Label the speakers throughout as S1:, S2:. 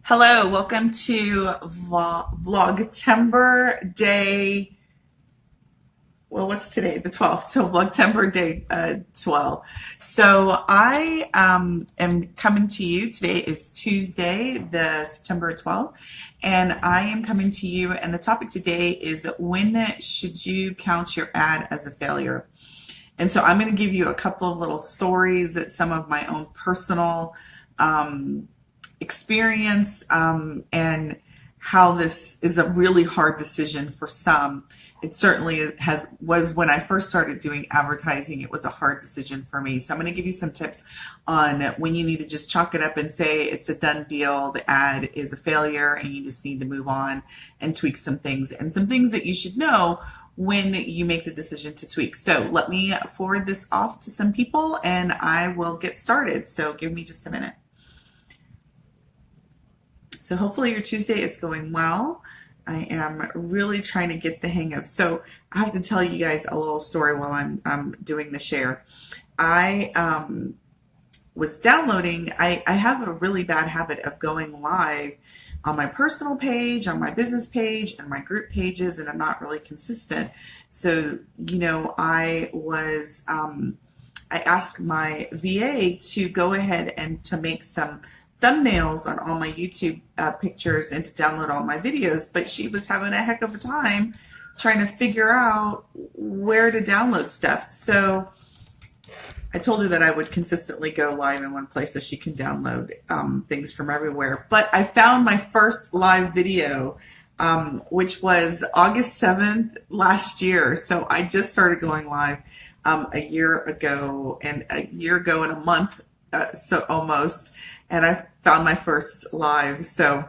S1: Hello, welcome to Vlogtember day. Well, what's today? The 12th. So Vlogtember day 12. So I am coming to you. Today is Tuesday, the September 12th, and I am coming to you. And the topic today is when should you count your ad as a failure? And so I'm going to give you a couple of little stories, some of my own personal experience, and how this is a really hard decision for some. It certainly was when I first started doing advertising. It was a hard decision for me. So I'm going to give you some tips on when you need to just chalk it up and say it's a done deal. The ad is a failure and you just need to move on and tweak some things, and some things that you should know when you make the decision to tweak. So let me forward this off to some people and I will get started. So give me just a minute. So hopefully your Tuesday is going well. I am really trying to get the hang of. So I have to tell you guys a little story while I'm doing the share. I was downloading. I have a really bad habit of going live on my personal page, on my business page, and my group pages, and I'm not really consistent. So, I asked my VA to go ahead and to make some thumbnails on all my YouTube pictures and to download all my videos, but she was having a heck of a time trying to figure out where to download stuff. So I told her that I would consistently go live in one place so she can download things from everywhere. But I found my first live video, which was August 7th last year. So I just started going live a year ago and a month, so almost. And I found my first live. So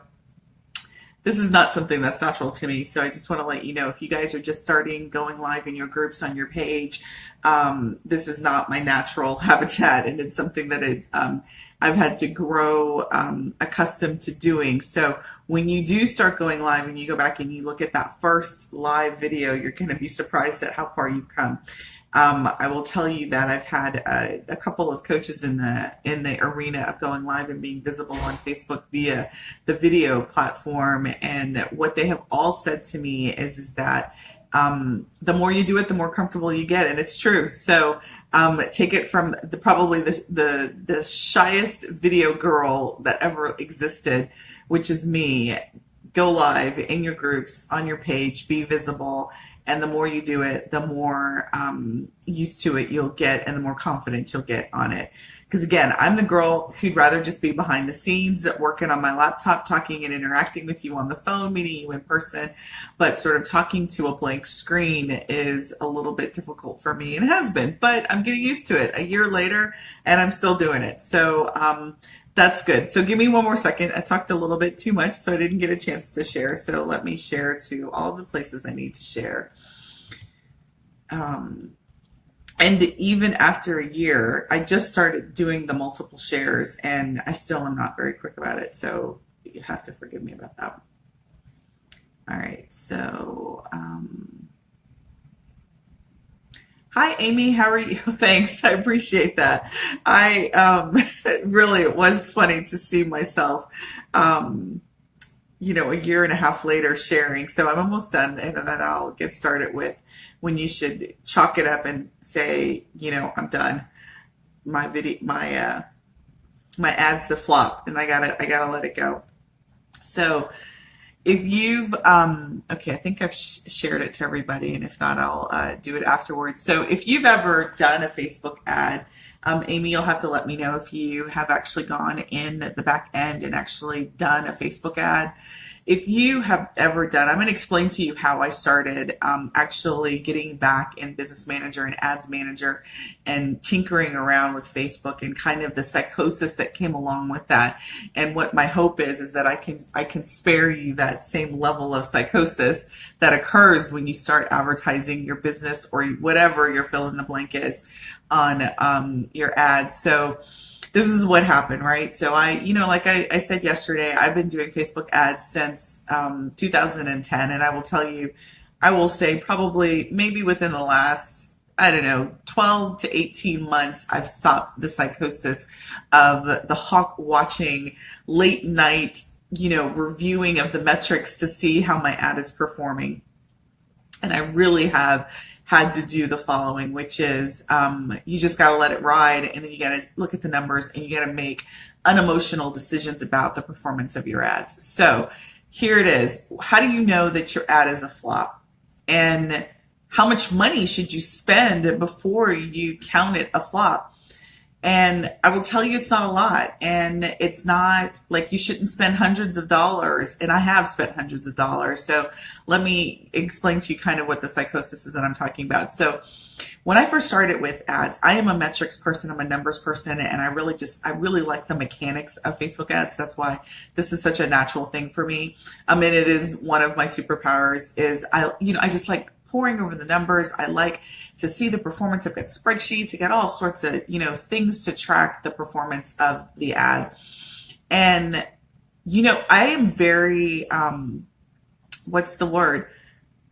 S1: this is not something that's natural to me. So I just want to let you know, if you guys are just starting going live in your groups on your page, this is not my natural habitat, and it's something that I've had to grow accustomed to doing. So when you do start going live and you go back and you look at that first live video, you're going to be surprised at how far you've come. I will tell you that I've had a couple of coaches in the arena of going live and being visible on Facebook via the video platform, and what they have all said to me is that the more you do it, the more comfortable you get, and it's true. So take it from probably the shyest video girl that ever existed, which is me. Go live in your groups, on your page, be visible. And the more you do it, the more used to it you'll get, and the more confident you'll get on it. Because again, I'm the girl who'd rather just be behind the scenes, working on my laptop, talking and interacting with you on the phone, meeting you in person. But sort of talking to a blank screen is a little bit difficult for me, and it has been. But I'm getting used to it a year later, and I'm still doing it. So that's good. So give me one more second. I talked a little bit too much, so I didn't get a chance to share. So let me share to all the places I need to share. And even after a year, I just started doing the multiple shares, and I still am not very quick about it. So you have to forgive me about that. All right. So, hi, Amy. How are you? Thanks. I appreciate that. Really, it was funny to see myself, a year and a half later sharing. So I'm almost done, and then I'll get started with when you should chalk it up and say, I'm done. My video, my ad's a flop, and I gotta let it go. So if you've, okay, I think I've shared it to everybody, and if not, I'll do it afterwards. So if you've ever done a Facebook ad, Amy, you'll have to let me know if you have actually gone in the back end and actually done a Facebook ad. If you have ever done, I'm going to explain to you how I started actually getting back in Business Manager and Ads Manager and tinkering around with Facebook, and kind of the psychosis that came along with that. And what my hope is that I can spare you that same level of psychosis that occurs when you start advertising your business or whatever your fill in the blank is on your ad. So this is what happened, right? So like I said yesterday, I've been doing Facebook ads since 2010. And I will tell you, I will say probably maybe within the last, 12 to 18 months, I've stopped the psychosis of the hawk watching late night reviewing of the metrics to see how my ad is performing. And I really have had to do the following, which is you just got to let it ride, and then you got to look at the numbers, and you got to make unemotional decisions about the performance of your ads. So here it is. How do you know that your ad is a flop? And how much money should you spend before you count it a flop? And I will tell you, it's not a lot. And it's not like you shouldn't spend hundreds of dollars. And I have spent hundreds of dollars. So let me explain to you kind of what the psychosis is that I'm talking about. So when I first started with ads, I am a metrics person. I'm a numbers person. And I really like the mechanics of Facebook ads. That's why this is such a natural thing for me. And it is one of my superpowers is I just like pouring over the numbers. I like to see the performance. I've got spreadsheets. I got all sorts of, things to track the performance of the ad. And, I am very,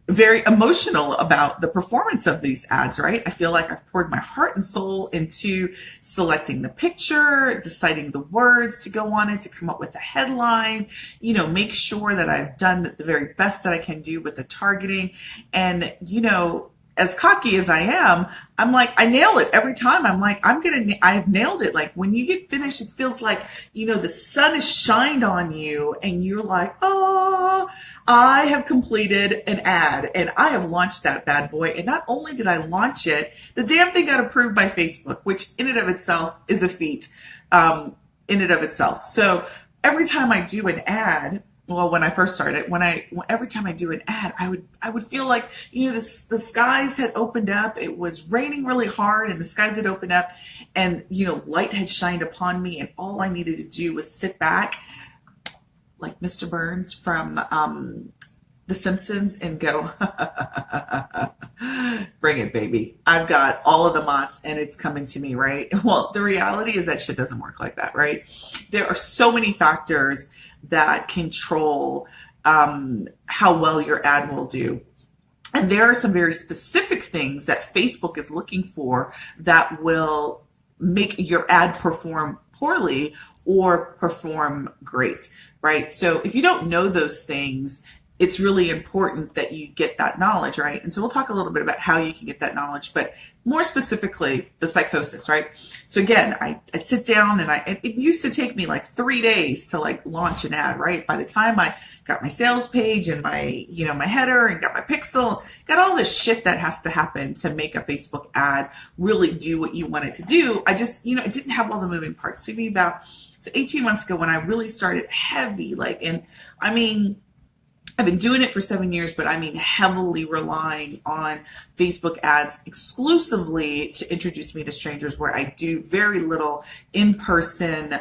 S1: very emotional about the performance of these ads, right? I feel like I've poured my heart and soul into selecting the picture, deciding the words to go on it, to come up with a headline, make sure that I've done the very best that I can do with the targeting. And, as cocky as I am, I'm like, I nail it every time. I'm like, I've nailed it. Like when you get finished, it feels like, the sun has shined on you and you're like, oh, I have completed an ad and I have launched that bad boy. And not only did I launch it, the damn thing got approved by Facebook, which in and of itself is a feat, in and of itself. So every time I do an ad, well, when I first started, every time I do an ad, I would feel like, the skies had opened up. It was raining really hard and the skies had opened up and, light had shined upon me. And all I needed to do was sit back like Mr. Burns from The Simpsons and go, bring it, baby. I've got all of the mots and it's coming to me, right? Well, the reality is that shit doesn't work like that, right? There are so many factors that control how well your ad will do. And there are some very specific things that Facebook is looking for that will make your ad perform poorly or perform great, right? So if you don't know those things, it's really important that you get that knowledge, right? And so we'll talk a little bit about how you can get that knowledge, but more specifically, the psychosis, right? So again, I'd sit down and it used to take me like 3 days to like launch an ad, right? By the time I got my sales page and my, my header and got my pixel, got all this shit that has to happen to make a Facebook ad really do what you want it to do. I just, it didn't have all the moving parts. So 18 months ago when I really started heavy, I've been doing it for 7 years, but heavily relying on Facebook ads exclusively to introduce me to strangers, where I do very little in-person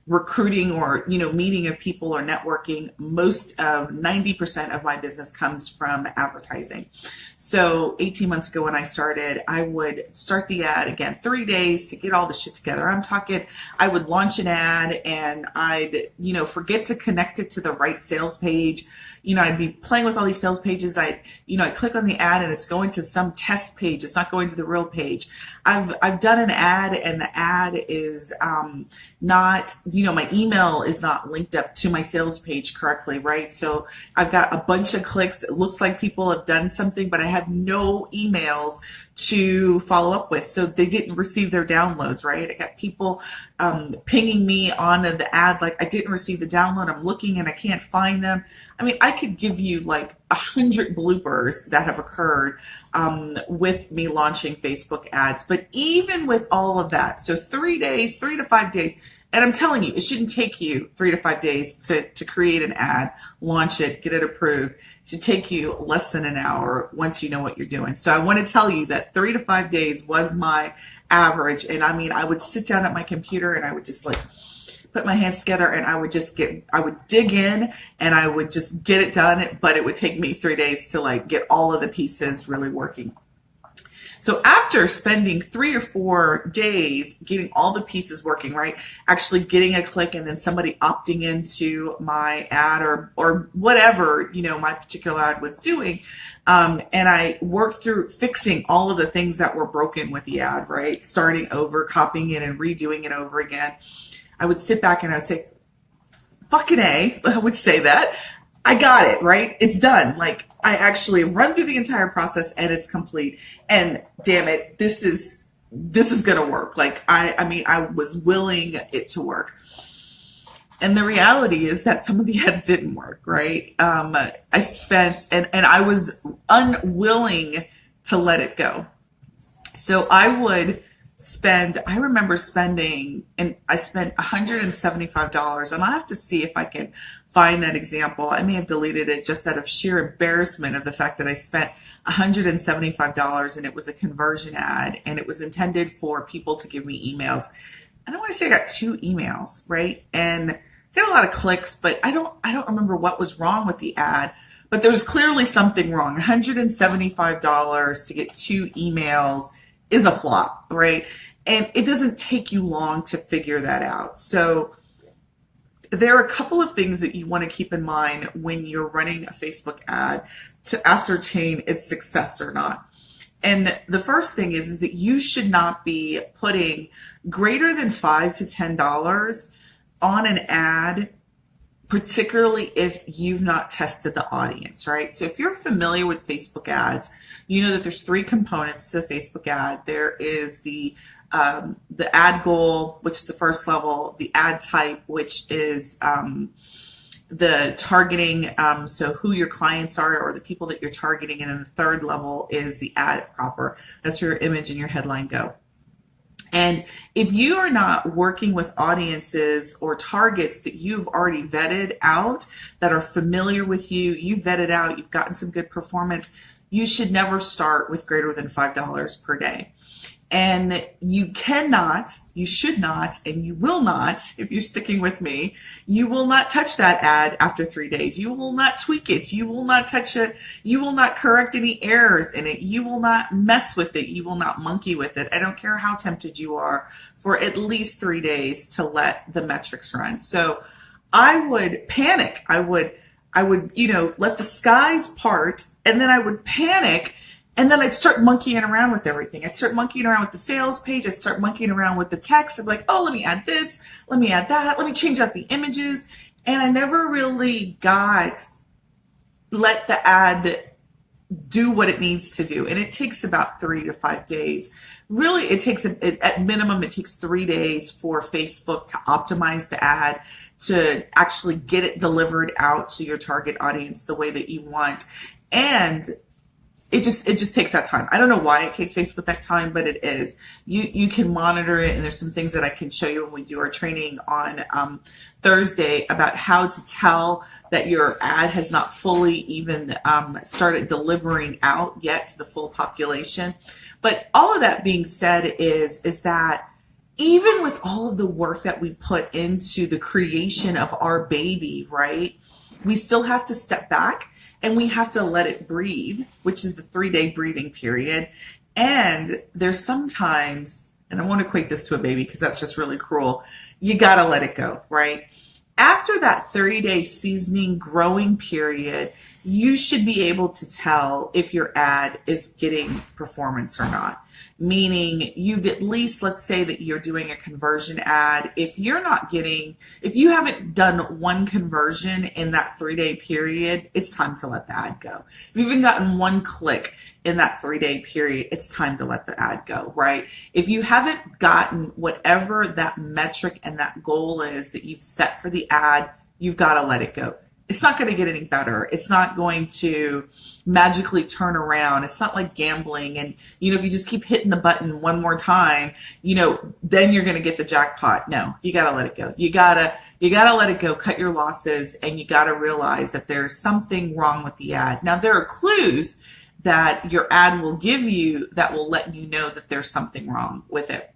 S1: recruiting or, meeting of people or networking. Most of 90% of my business comes from advertising. So 18 months ago when I started, I would start the ad, again, 3 days to get all the shit together. I'm talking, I would launch an ad and I'd, forget to connect it to the right sales page. I'd be playing with all these sales pages. I click on the ad and it's going to some test page. It's not going to the real page. I've done an ad and the ad is not, my email is not linked up to my sales page correctly, right? So I've got a bunch of clicks. It looks like people have done something, but I have no emails to follow up with. So they didn't receive their downloads, right? I got people pinging me on the ad like I didn't receive the download. I'm looking and I can't find them. I could give you like 100 bloopers that have occurred with me launching Facebook ads. But even with all of that, so 3 days, 3 to 5 days, and I'm telling you, it shouldn't take you 3 to 5 days to create an ad, launch it, get it approved. It should take you less than an hour once you know what you're doing. So I want to tell you that 3 to 5 days was my average. And I would sit down at my computer and I would just like put my hands together and I would dig in and I would just get it done. But it would take me 3 days to like get all of the pieces really working. So after spending 3 or 4 days getting all the pieces working, right, actually getting a click and then somebody opting into my ad or whatever, my particular ad was doing, and I worked through fixing all of the things that were broken with the ad, right, starting over, copying it and redoing it over again. I would sit back and I would say, fucking A, I would say that. I got it, right? It's done. Like, I actually run through the entire process and it's complete. And damn it, this is going to work. Like, I mean, I was willing it to work. And the reality is that some of the ads didn't work, right? I spent, and I was unwilling to let it go. So I remember spending, and I spent $175. And I have to see if I can find that example. I may have deleted it just out of sheer embarrassment of the fact that I spent $175 and it was a conversion ad and it was intended for people to give me emails. And I want to say I got 2 emails, right? And got a lot of clicks, but I don't remember what was wrong with the ad, but there was clearly something wrong. $175 to get 2 emails is a flop, right? And it doesn't take you long to figure that out. So there are a couple of things that you want to keep in mind when you're running a Facebook ad to ascertain its success or not. And the first thing is that you should not be putting greater than $5 to $10 on an ad, particularly if you've not tested the audience, right? So if you're familiar with Facebook ads, you know that there's 3 components to a Facebook ad. There is the ad goal, which is the first level, the ad type, which is the targeting, so who your clients are or the people that you're targeting. And then the third level is the ad proper. That's where your image and your headline go. And if you are not working with audiences or targets that you've already vetted out, that are familiar with you, you've vetted out, you've gotten some good performance, you should never start with greater than $5 per day. And you cannot, you should not, and you will not, if you're sticking with me, you will not touch that ad after 3 days. You will not tweak it. You will not touch it. You will not correct any errors in it. You will not mess with it. You will not monkey with it. I don't care how tempted you are for at least 3 days to let the metrics run. So I would panic. I would, let the skies part, and then I would panic. And then I'd start monkeying around with everything. I'd start monkeying around with the sales page. I'd start monkeying around with the text. I'm like, oh, let me add this. Let me add that. Let me change out the images. And I never really let the ad do what it needs to do. And it takes about 3 to 5 days. Really, it takes, at minimum, it takes 3 days for Facebook to optimize the ad, to actually get it delivered out to your target audience the way that you want. And it just takes that time. I don't know why it takes Facebook that time, but it is. You can monitor it, and there's some things that I can show you when we do our training on Thursday about how to tell that your ad has not fully even started delivering out yet to the full population. But all of that being said is that even with all of the work that we put into the creation of our baby, right, we still have to step back. And we have to let it breathe, which is the 3-day breathing period. And there's sometimes, and I won't equate this to a baby because that's just really cruel, you got to let it go, right? After that 30-day seasoning growing period, you should be able to tell if your ad is getting performance or not. Meaning you've at least, let's say that you're doing a conversion ad. If you haven't done one conversion in that 3-day period, it's time to let the ad go. If you've even gotten one click in that 3-day period, it's time to let the ad go, right? If you haven't gotten whatever that metric and that goal is that you've set for the ad, you've got to let it go. It's not going to get any better. It's not going to magically turn around. It's not like gambling. And, if you just keep hitting the button one more time, then you're going to get the jackpot. No, you got to let it go. You gotta let it go, cut your losses, and you got to realize that there's something wrong with the ad. Now, there are clues that your ad will give you that will let you know that there's something wrong with it.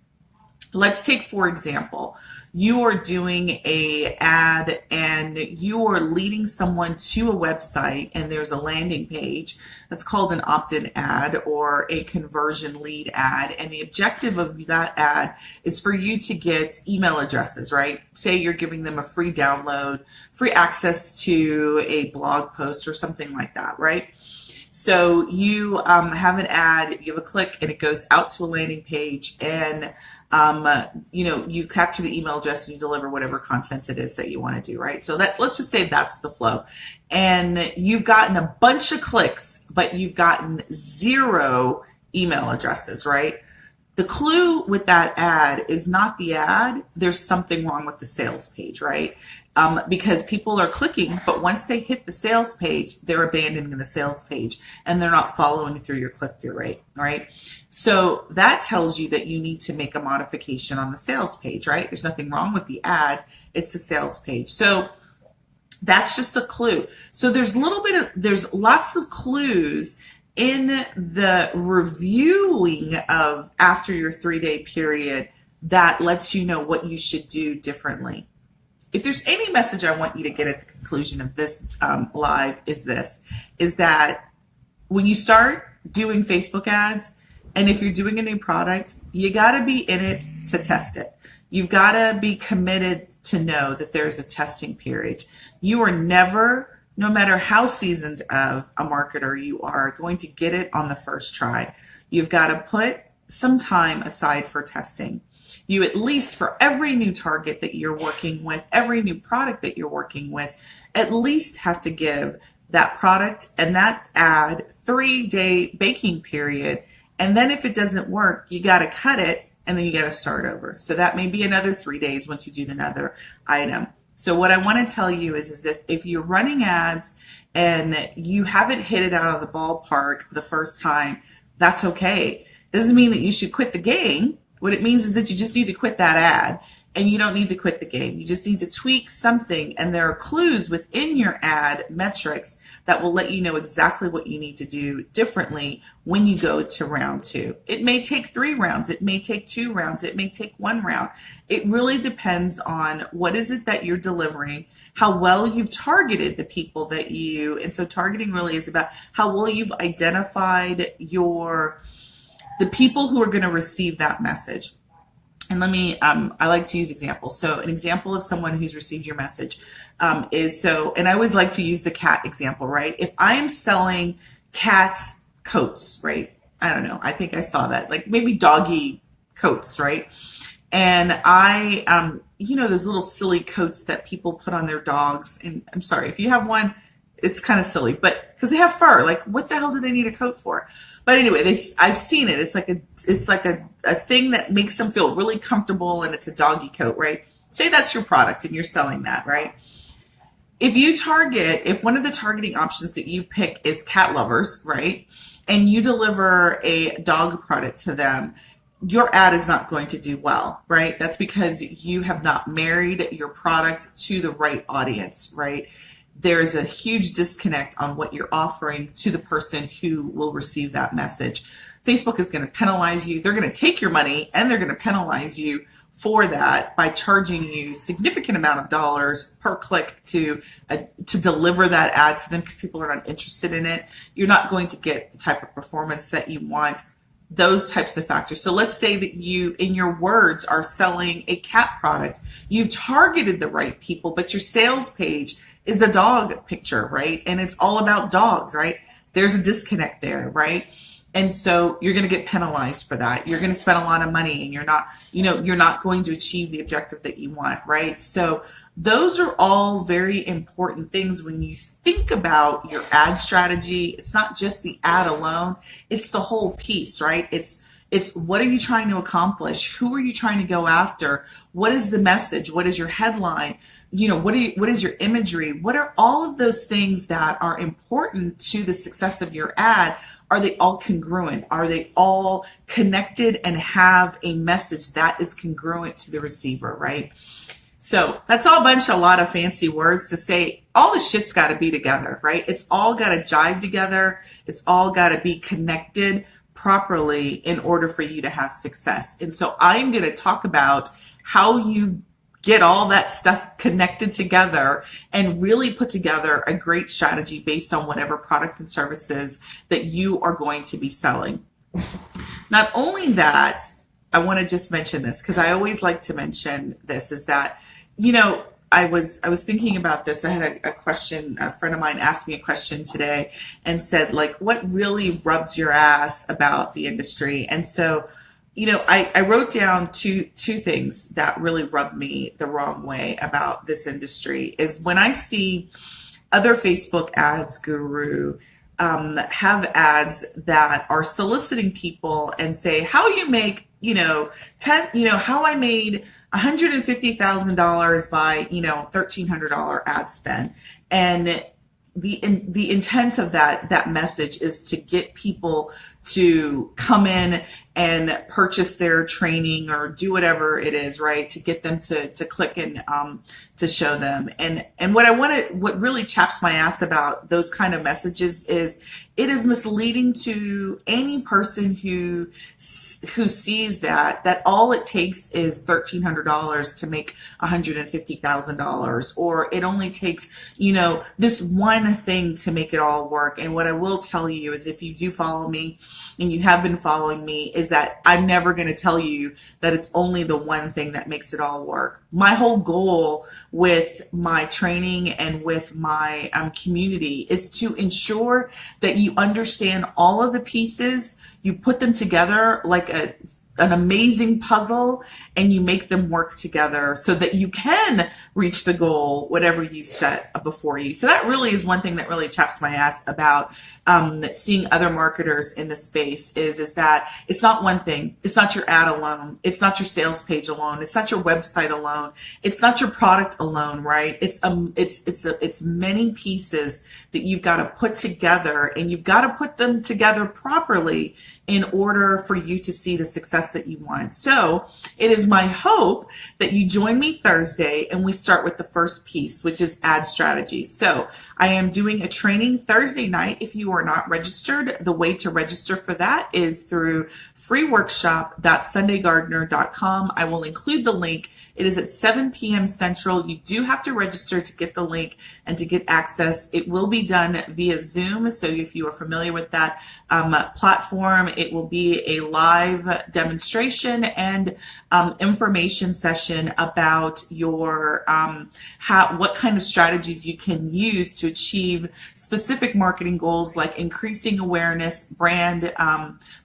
S1: Let's take, for example, you are doing a ad and you are leading someone to a website and there's a landing page that's called an opt-in ad or a conversion lead ad. And the objective of that ad is for you to get email addresses, right? Say you're giving them a free download, free access to a blog post or something like that, right? So you have an ad, you have a click, and it goes out to a landing page, and You capture the email address and you deliver whatever content it is that you want to do, right? So that, let's just say that's the flow. And you've gotten a bunch of clicks, but you've gotten 0 email addresses, right? The clue with that ad is not the ad. There's something wrong with the sales page, right? Because people are clicking, but once they hit the sales page, they're abandoning the sales page and they're not following through your click-through rate, right? So that tells you that you need to make a modification on the sales page, right? There's nothing wrong with the ad. It's the sales page. So that's just a clue. So there's lots of clues in the reviewing of after your 3-day period that lets you know what you should do differently. If there's any message I want you to get at the conclusion of this live is that when you start doing Facebook ads, and if you're doing a new product, you got to be in it to test it. You've got to be committed to know that there's a testing period. You are never, no matter how seasoned of a marketer you are, going to get it on the first try. You've got to put some time aside for testing. You, at least for every new target that you're working with, every new product that you're working with, at least have to give that product and that ad 3-day baking period. And then if it doesn't work, you got to cut it and then you got to start over. So that may be another 3 days once you do another item. So what I want to tell you is that if you're running ads and you haven't hit it out of the ballpark the first time, that's okay. Doesn't mean that you should quit the game. What it means is that you just need to quit that ad, and you don't need to quit the game. You just need to tweak something, and there are clues within your ad metrics that will let you know exactly what you need to do differently when you go to round 2. It may take 3 rounds. It may take 2 rounds. It may take 1 round. It really depends on what is it that you're delivering, how well you've targeted the people that and so targeting really is about how well you've identified the people who are going to receive that message. And let me, I like to use examples. So an example of someone who's received your message and I always like to use the cat example, right? If I am selling cats coats, right? I don't know. I think I saw that, like maybe doggy coats, right? And those little silly coats that people put on their dogs. And I'm sorry, if you have one, it's kind of silly, but because they have fur, like what the hell do they need a coat for? But anyway, I've seen it. It's like a thing that makes them feel really comfortable, and it's a doggy coat, right? Say that's your product and you're selling that, right? If one of the targeting options that you pick is cat lovers, right? And you deliver a dog product to them, your ad is not going to do well, right? That's because you have not married your product to the right audience, right? There's a huge disconnect on what you're offering to the person who will receive that message. Facebook is going to penalize you. They're going to take your money and they're going to penalize you for that by charging you significant amount of dollars per click to deliver that ad to them because people are not interested in it. You're not going to get the type of performance that you want, those types of factors. So let's say that you, in your words, are selling a cat product. You've targeted the right people, but your sales page is a dog picture, right? And it's all about dogs, right? There's a disconnect there, right? And so you're going to get penalized for that. You're going to spend a lot of money and you're not going to achieve the objective that you want, right? So those are all very important things when you think about your ad strategy. It's not just the ad alone. It's the whole piece, right? It's what are you trying to accomplish? Who are you trying to go after? What is the message? What is your headline? What is your imagery? What are all of those things that are important to the success of your ad? Are they all congruent? Are they all connected and have a message that is congruent to the receiver, right? So that's a lot of fancy words to say all the shit's got to be together, right? It's all got to jive together. It's all got to be connected properly in order for you to have success. And so I'm going to talk about how you get all that stuff connected together and really put together a great strategy based on whatever product and services that you are going to be selling. Not only that, I want to just mention this because I always like to mention this, is that, I was thinking about this. I had a question. A friend of mine asked me a question today and said, like, what really rubs your ass about the industry? And so, I wrote down two things that really rubbed me the wrong way about this industry is when I see other Facebook ads guru have ads that are soliciting people and say how you make how I made $150,000 by $1,300 ad spend, and the intent of that message is to get people to come in and purchase their training or do whatever it is, right? To get them to click and to show them. And what really chaps my ass about those kind of messages is it is misleading to any person who sees that all it takes is $1,300 to make $150,000, or it only takes this one thing to make it all work. And what I will tell you is, if you do follow me and you have been following me, is that I'm never going to tell you that it's only the one thing that makes it all work. My whole goal with my training and with my community is to ensure that you understand all of the pieces, you put them together like an amazing puzzle, and you make them work together so that you can reach the goal, whatever you set before you. So that really is one thing that really chaps my ass about seeing other marketers in the space is that it's not one thing. It's not your ad alone. It's not your sales page alone. It's not your website alone. It's not your product alone, right? It's many pieces that you've got to put together, and you've got to put them together properly in order for you to see the success that you want. So it is my hope that you join me Thursday and we start with the first piece, which is ad strategy. So I am doing a training Thursday night. If you are not registered, the way to register for that is through freeworkshop.sundaygardener.com. I will include the link. It is at 7 p.m. Central. You do have to register to get the link and to get access. It will be done via Zoom. So if you are familiar with that platform, it will be a live demonstration and information session about your what kind of strategies you can use to achieve specific marketing goals, like increasing awareness, brand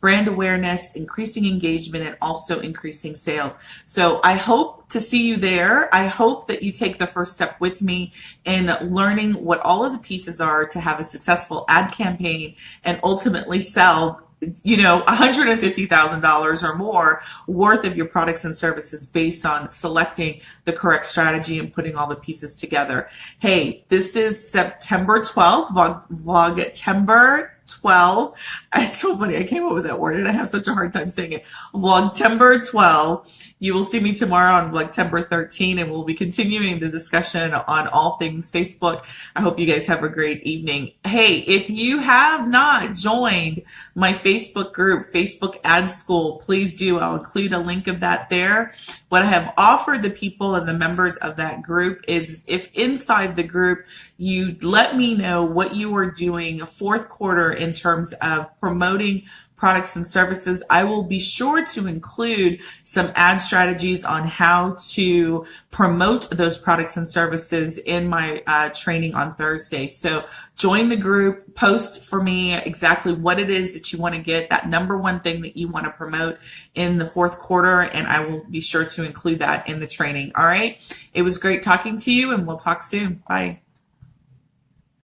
S1: awareness, increasing engagement, and also increasing sales. So I hope to see you there. I hope that you take the first step with me in learning what all of the pieces are to have a successful ad campaign and ultimately sell $150,000 or more worth of your products and services based on selecting the correct strategy and putting all the pieces together. Hey, this is September 12th, Vlogtember 12. It's so funny. I came up with that word and I have such a hard time saying it. Vlogtember 12. You will see me tomorrow on Vlogtember 13, and we'll be continuing the discussion on all things Facebook. I hope you guys have a great evening. Hey, if you have not joined my Facebook group, Facebook Ad School, please do. I'll include a link of that there. What I have offered the people and the members of that group is, if inside the group you let me know what you are doing fourth quarter in terms of promoting products and services, I will be sure to include some ad strategies on how to promote those products and services in my training on Thursday. So join the group, post for me exactly what it is that you want to get, that number one thing that you want to promote in the fourth quarter, and I will be sure to include that in the training. All right. It was great talking to you, and we'll talk soon. Bye.